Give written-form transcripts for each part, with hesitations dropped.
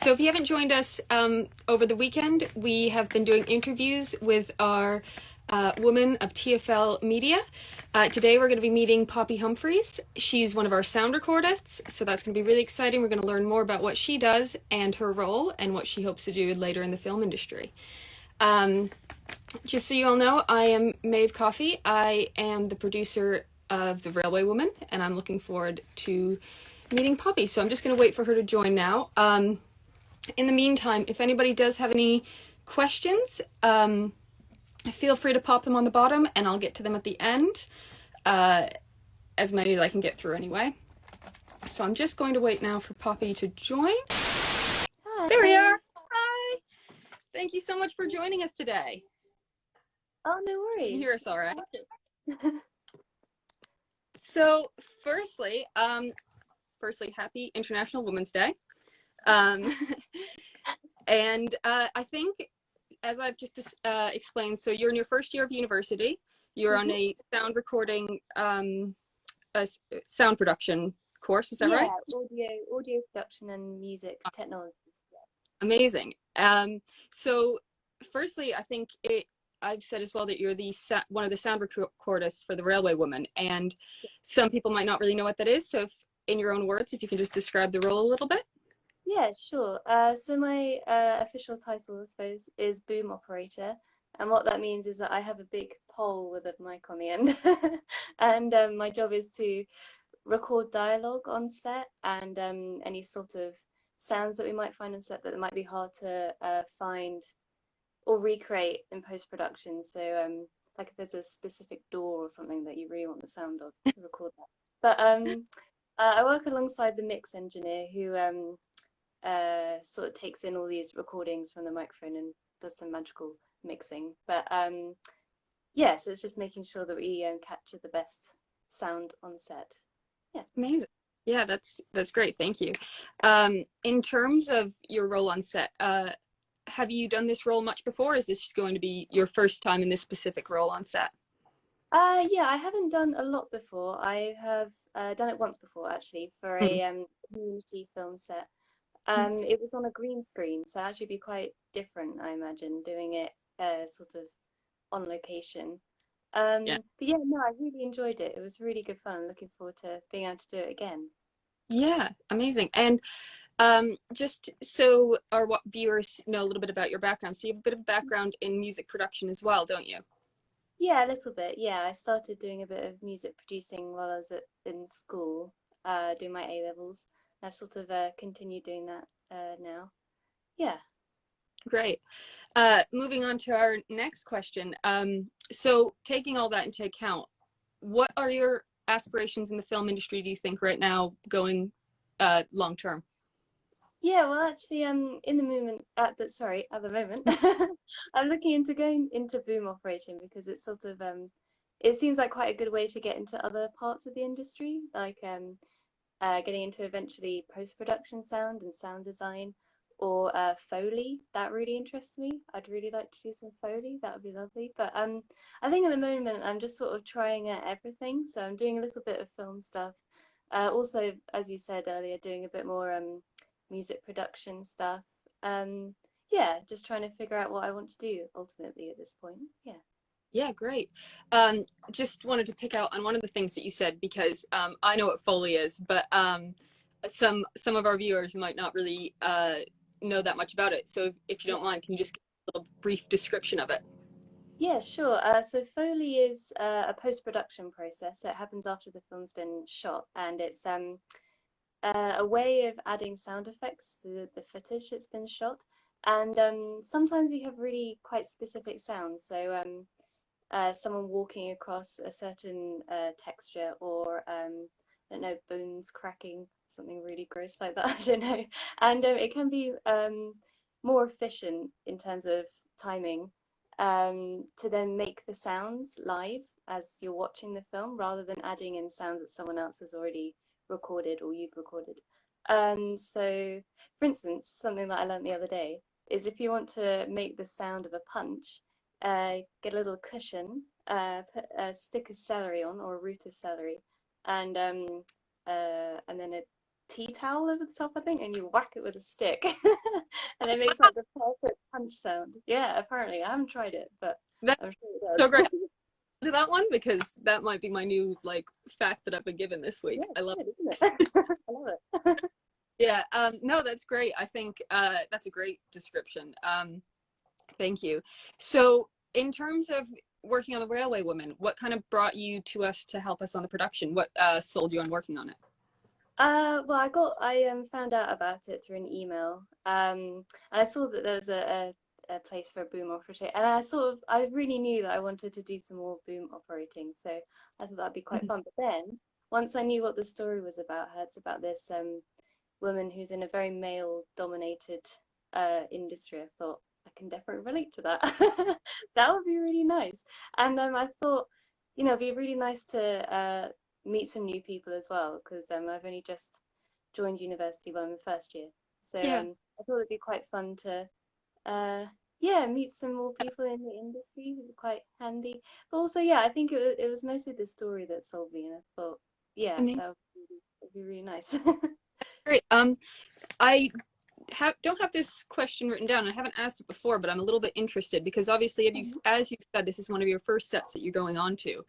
So if you haven't joined us over the weekend, we have been doing interviews with our woman of TFL Media. Today we're going to be meeting Poppy Humphries. She's one of our sound recordists, so that's going to be really exciting. We're going to learn more about what she does and her role and what she hopes to do later in the film industry. Just so you all know, I am Maeve Coffey. I am the producer of The Railway Woman, and I'm looking forward to meeting Poppy. So I'm just going to wait for her to join now. In the meantime, if anybody does have any questions, feel free to pop them on the bottom and I'll get to them at the end. As many as I can get through anyway. So I'm just going to wait now for Poppy to join. Hi. There we are. Hi. Thank you so much for joining us today. Oh, no worries. Can you hear us all right? So firstly, happy International Women's Day. And I think, as I've just explained, so you're in your first year of university. You're on a sound recording, a sound production course. Is that right? Yeah, audio production and music technologies. Yeah. Amazing. So, firstly, I think I've said as well that you're one of the sound recordists for The Railway Woman, and some people might not really know what that is. So, in your own words, if you can just describe the role a little bit. Yeah, sure. So my official title, I suppose, is boom operator. And what that means is that I have a big pole with a mic on the end. And my job is to record dialogue on set and any sort of sounds that we might find on set that might be hard to find or recreate in post-production. So like if there's a specific door or something that you really want the sound of, record that. But I work alongside the mix engineer who sort of takes in all these recordings from the microphone and does some magical mixing. But yeah, so it's just making sure that we capture the best sound on set. Yeah. Amazing. Yeah, that's great. Thank you. In terms of your role on set, have you done this role much before? Or is this going to be your first time in this specific role on set? Yeah, I haven't done a lot before. I have done it once before actually for a community film set. It was on a green screen, so actually be quite different, I imagine, doing it sort of on location. Yeah. But yeah, no, I really enjoyed it. It was really good fun. I'm looking forward to being able to do it again. Yeah, amazing. And just so our viewers know a little bit about your background, so you have a bit of background in music production as well, don't you? Yeah, a little bit. Yeah, I started doing a bit of music producing while I was in school, doing my A levels. I've sort of continued doing that now. Yeah. Great. Moving on to our next question. So taking all that into account, what are your aspirations in the film industry, do you think, right now, going long term? Yeah, well, actually, in the moment at the moment, I'm looking into going into boom operating because it's sort of it seems like quite a good way to get into other parts of the industry, like getting into eventually post-production sound and sound design or Foley. That really interests me. I'd really like to do some Foley. That would be lovely. But I think at the moment I'm just sort of trying out everything. So I'm doing a little bit of film stuff. Also, as you said earlier, doing a bit more music production stuff. Yeah, just trying to figure out what I want to do ultimately at this point. Yeah. Yeah, great. Just wanted to pick out on one of the things that you said because I know what Foley is, but some of our viewers might not really know that much about it. So if you don't mind, can you just give a little brief description of it? Yeah, sure. So Foley is a post-production process. So it happens after the film's been shot, and it's a way of adding sound effects to the footage that's been shot. And sometimes you have really quite specific sounds. So someone walking across a certain texture, or I don't know, bones cracking, something really gross like that. I don't know. And it can be more efficient in terms of timing to then make the sounds live as you're watching the film rather than adding in sounds that someone else has already recorded or you've recorded. So, for instance, something that I learned the other day is if you want to make the sound of a punch, get a little cushion, put a stick of celery on or a root of celery, and then tea towel over the top, I think, and you whack it with a stick, and it makes like the perfect punch sound. Yeah, apparently I haven't tried it, but That's I'm sure it so does. great. To that one because that might be my new like fact that I've been given this Yeah, week. I it's love good, isn't it? I love it. Yeah, no, that's great. I think that's a great description. Thank you. So, in terms of working on the Railway Women, what kind of brought you to us to help us on the production? What sold you on working on it? Well, I found out about it through an email. And I saw that there was a place for a boom operator, and I really knew that I wanted to do some more boom operating, so I thought that'd be quite Mhm. fun. But then once I knew what the story was about her, it's about this woman who's in a very male-dominated industry. I thought I can definitely relate to that. That would be really nice. And I thought, it'd be really nice to meet some new people as well, because I've only just joined university, well, I'm in first year. So Yeah. I thought it'd be quite fun to uh, yeah, meet some more people in the industry. It would be quite handy. But also, yeah, I think it was mostly the story that sold me, and I thought, yeah, Amazing. would be really nice. Great. I don't have this question written down. I haven't asked it before, but I'm a little bit interested because obviously, as you said, this is one of your first sets that you're going on to.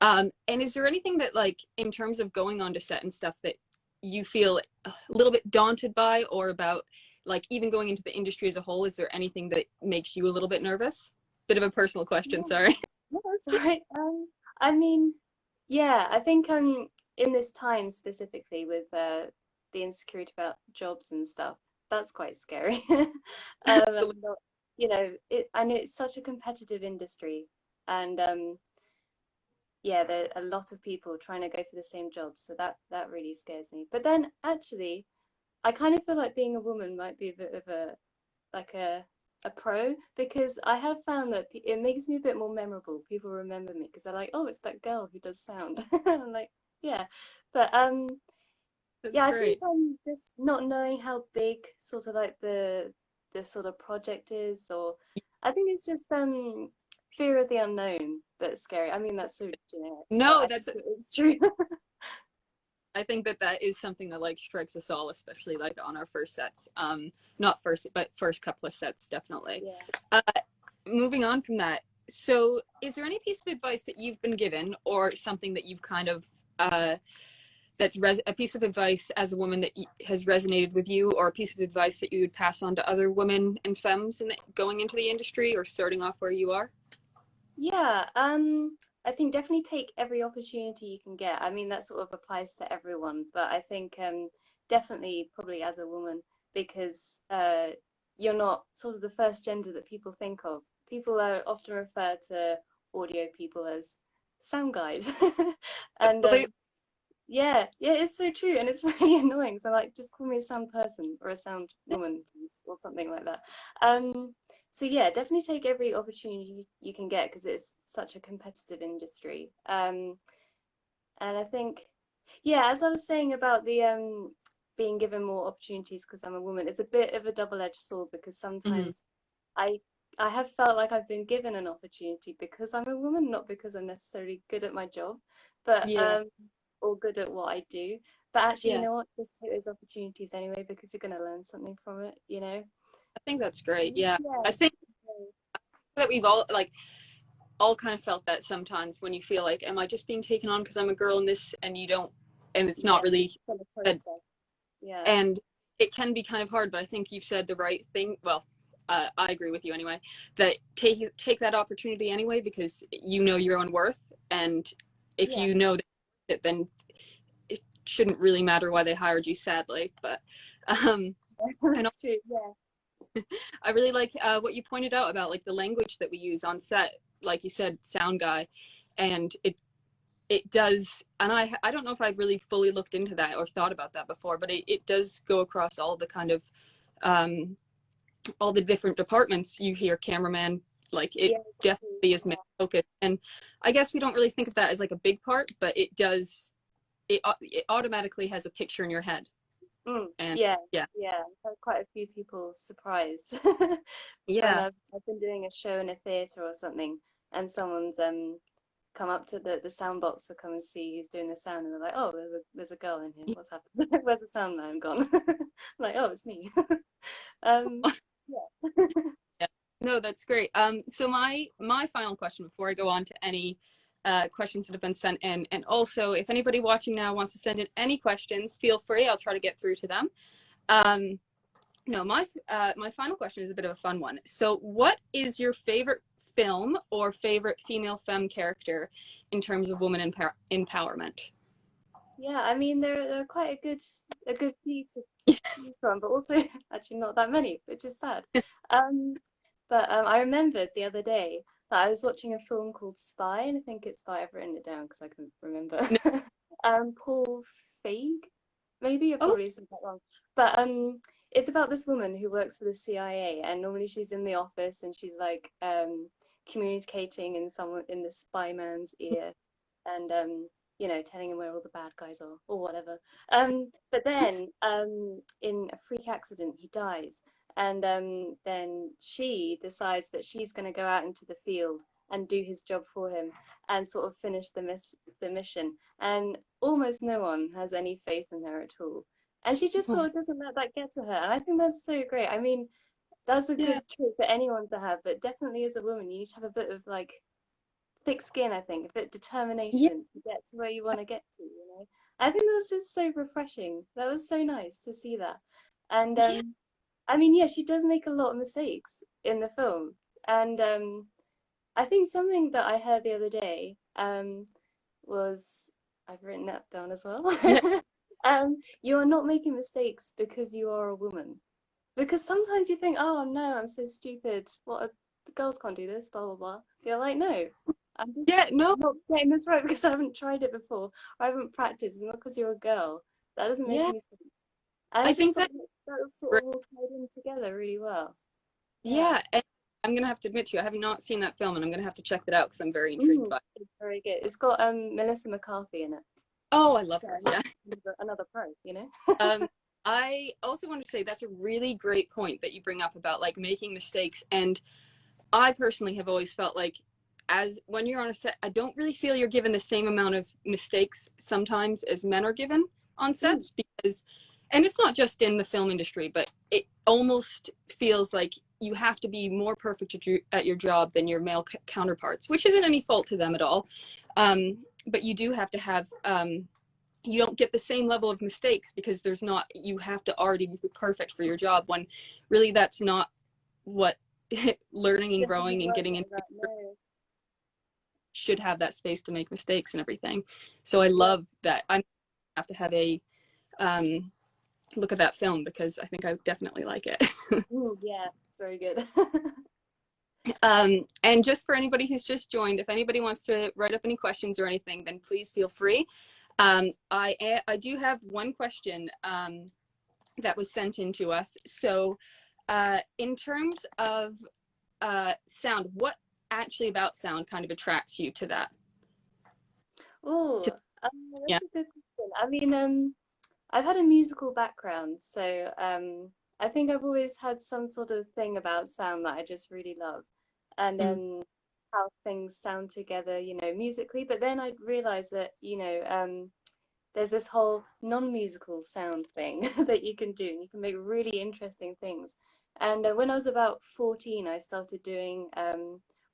And is there anything that, like, in terms of going on to set and stuff, that you feel a little bit daunted by, or about, like, even going into the industry as a whole? Is there anything that makes you a little bit nervous? Bit of a personal question, Yeah, sorry. no, that's all right. I mean, yeah, I think in this time specifically with the insecurity about jobs and stuff, that's quite scary. And not, I know it's such a competitive industry, and yeah, there are a lot of people trying to go for the same job, so that really scares me. But then actually, I kind of feel like being a woman might be a bit of a like a pro, because I have found that it makes me a bit more memorable. People remember me because they're like, "Oh, it's that girl who does sound." I'm like, "Yeah," but That's yeah, I think great. just not knowing how big sort of like the sort of project is, or I think it's just fear of the unknown that's scary. I mean, that's so generic, but No, I that's think it's true. I think that that is something that, like, strikes us all, especially like on our first sets. Not first, but first couple of sets, definitely. Yeah. Uh, moving on from that, so is there any piece of advice that you've been given, or something that you've kind of a piece of advice as a woman that has resonated with you, or a piece of advice that you would pass on to other women and femmes going into the industry or starting off where you are? Yeah, I think definitely take every opportunity you can get. I mean, that sort of applies to everyone, but I think definitely probably as a woman, because you're not sort of the first gender that people think of. People are often refer to audio people as sound guys, and yeah, yeah, it's so true, and it's really annoying. So like, just call me a sound person or a sound woman, please, or something like that. So yeah, definitely take every opportunity you can get, because it's such a competitive industry. And I think, yeah, as I was saying about the being given more opportunities because I'm a woman, it's a bit of a double-edged sword, because Mm-hmm. sometimes I I have felt like I've been given an opportunity because I'm a woman, not because I'm necessarily good at my job, but Yeah, or good at what I do. But actually, you yeah, know what? Just take those opportunities anyway, because you're going to learn something from it, you know? I think that's great. Yeah, Yeah. I think that we've all, like, all kind of felt that sometimes, when you feel like, am I just being taken on because I'm a girl in this, and you don't, and it's Yeah. not really For the said. process. Yeah. And it can be kind of hard, but I think you've said the right thing. Well, I agree with you anyway, that take that opportunity anyway, because you know your own worth, and if Yeah. you know that, then it shouldn't really matter why they hired you, sadly. But um and That's true. Yeah. I really like what you pointed out about, like, the language that we use on set, like you said, sound guy. And it does, and I don't know if I've really fully looked into that or thought about that before, but it does go across all the kind of um all the different departments. You hear cameraman, like, it Yeah. definitely is main focus. And I guess we don't really think of that as like a big part, but it does. It automatically has a picture in your head. And Yeah, yeah, yeah. I've had quite a few people surprised when yeah, I've been doing a show in a theatre or something, and someone's come up to the sound box to come and see who's doing the sound, and they're like, "Oh, there's a girl in here. What's happened? Where's the sound man gone?" Like, "Oh, it's me." Um, yeah. Yeah. No, that's great. So my final question before I go on to any questions that have been sent in, and also if anybody watching now wants to send in any questions, feel free. I'll try to get through to them. Um, no, my final question is a bit of a fun one. So, what is your favorite film or favorite female femme character in terms of woman empowerment? Yeah, I mean they're quite a good few to choose from, but also actually not that many, which is sad. Um, but I remembered the other day that I was watching a film called Spy, and I think it's by I've written it down because I couldn't remember. No. Paul Feig, maybe I Oh, probably said that wrong. But it's about this woman who works for the CIA, and normally she's in the office and she's like communicating in someone in the spy man's ear, and you know, telling him where all the bad guys are or whatever. But then in a freak accident, he dies, and then she decides that she's going to go out into the field and do his job for him and sort of finish the mission. And almost no one has any faith in her at all. And she just sort of doesn't let that get to her. And I think that's so great. I mean, that's a yeah, good trait for anyone to have, but definitely as a woman, you need to have a bit of like thick skin, I think, a bit of yeah, determination to get to where you want to get to, you know. I think that was just so refreshing. That was so nice to see that. And yeah, I mean, yeah, she does make a lot of mistakes in the film. And I think something that I heard the other day was I've written that down as well. yeah, You are not making mistakes because you are a woman. Because sometimes you think, oh no, I'm so stupid. The girls can't do this, blah blah blah. You're like, no, yeah. No, I'm not getting this right because I haven't tried it before, or I haven't practiced. It's not because you're a girl. That doesn't make yeah. any sense. And I I just think thought that. that was sort of all tied in together really well. Yeah. Yeah, and I'm gonna have to admit to you, I have not seen that film, and I'm gonna have to check that out because I'm very intrigued Mm, by it. it's very good. It's got Melissa McCarthy in it. Oh, I love So her. Yeah. another pro, you know? Um, I also want to say that's a really great point that you bring up about like making mistakes. And I personally have always felt like as when you're on a set, I don't really feel you're given the same amount of mistakes sometimes as men are given on Mm, sets because, and it's not just in the film industry, but it almost feels like you have to be more perfect at your job than your male counterparts, which isn't any fault to them at all. But you do have to have, you don't get the same level of mistakes because there's not, you have to already be perfect for your job when really that's not what learning and doesn't growing and work getting like into that, no. should have that space to make mistakes and everything. So I Yeah. love that. I have to have a um, look at that film because I think I definitely like it. Yeah, it's very good. And just for anybody who's just joined, if anybody wants to write up any questions or anything, then please feel free. I do have one question that was sent in to us. So in terms of sound, what actually about sound kind of attracts you to that? Oh, To, yeah. that's a good question. I mean, I've had a musical background, so I think I've always had some sort of thing about sound that I just really love, and Mm, how things sound together, you know, musically. But then I realized that, you know, there's this whole non-musical sound thing that you can do, and you can make really interesting things. And when I was about 14, I started doing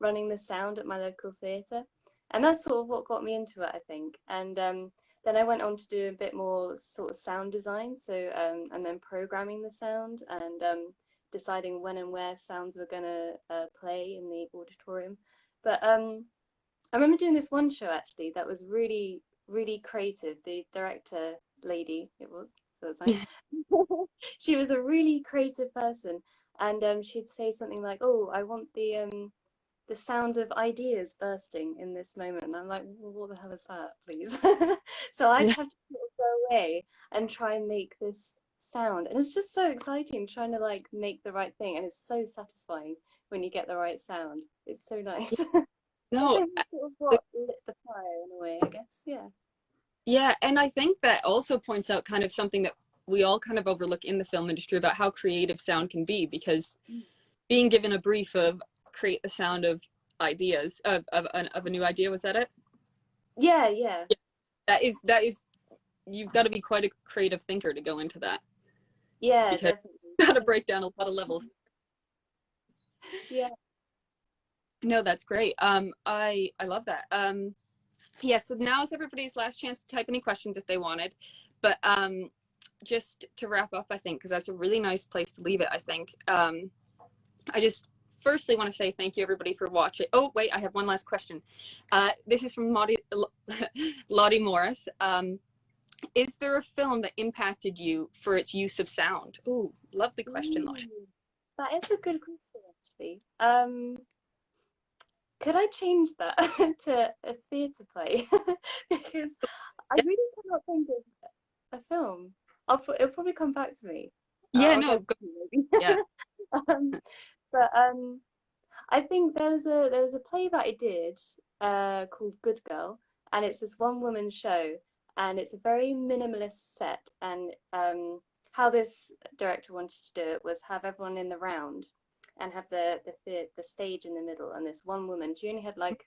running the sound at my local theatre, and that's sort of what got me into it, I think. And then I went on to do a bit more sort of sound design, so and then programming the sound and deciding when and where sounds were gonna play in the auditorium. But I remember doing this one show actually that was really, really creative. The director lady, it was, so it's nice. She was a really creative person, and she'd say something like, "Oh, I want the sound of ideas bursting in this moment," and I'm like, well, "What the hell is that, please?" So I'd yeah. have to sort of go away and try and make this sound, and it's just so exciting trying to like make the right thing, and it's so satisfying when you get the right sound. It's so nice. I No, think that's sort of what lit the fire in a way, I guess. Yeah. yeah, and I think that also points out kind of something that we all kind of overlook in the film industry about how creative sound can be because Mm. being given a brief of create the sound of ideas of a new idea, was that it? Yeah, yeah, That is you've got to be quite a creative thinker to go into that, yeah, because definitely. you got to break down a lot of levels. Yeah. No, that's great. I love that. Yeah, so now is everybody's last chance to type any questions if they wanted. But just to wrap up, I think, because that's a really nice place to leave it, I think. I just firstly want to say thank you, everybody, for watching. Oh, wait, I have one last question. This is from Lottie Morris. Is there a film that impacted you for its use of sound? Ooh, lovely question, Lottie. Ooh, that is a good question, actually. Could I change that to a theatre play? Because I really cannot think of a film. It'll probably come back to me. Yeah, I'll no, get go, to you maybe. yeah. Um, but I think there was a play that I did called Good Girl, and it's this one woman show, and it's a very minimalist set. And how this director wanted to do it was have everyone in the round, and have the stage in the middle, and this one woman. She only had like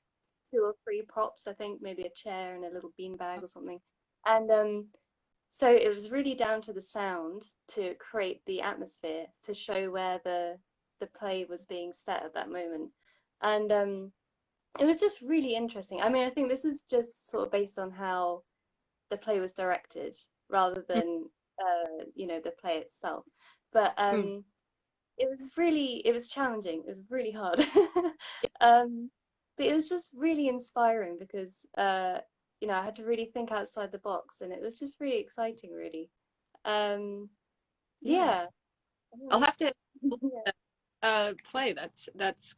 two or three props, I think, maybe a chair and a little beanbag or something, and so it was really down to the sound to create the atmosphere to show where the play was being set at that moment. And it was just really interesting. I mean, I think this is just sort of based on how the play was directed rather Mm, than the play itself. But mm, it was challenging. It was really hard. um, but it was just really inspiring because I had to really think outside the box, and it was just really exciting, really. Um, yeah. yeah, I think I'll have that's to yeah. play. That's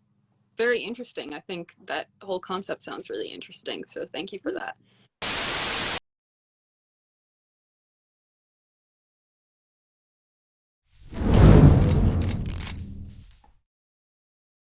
very interesting. I think that whole concept sounds really interesting. So thank you for that.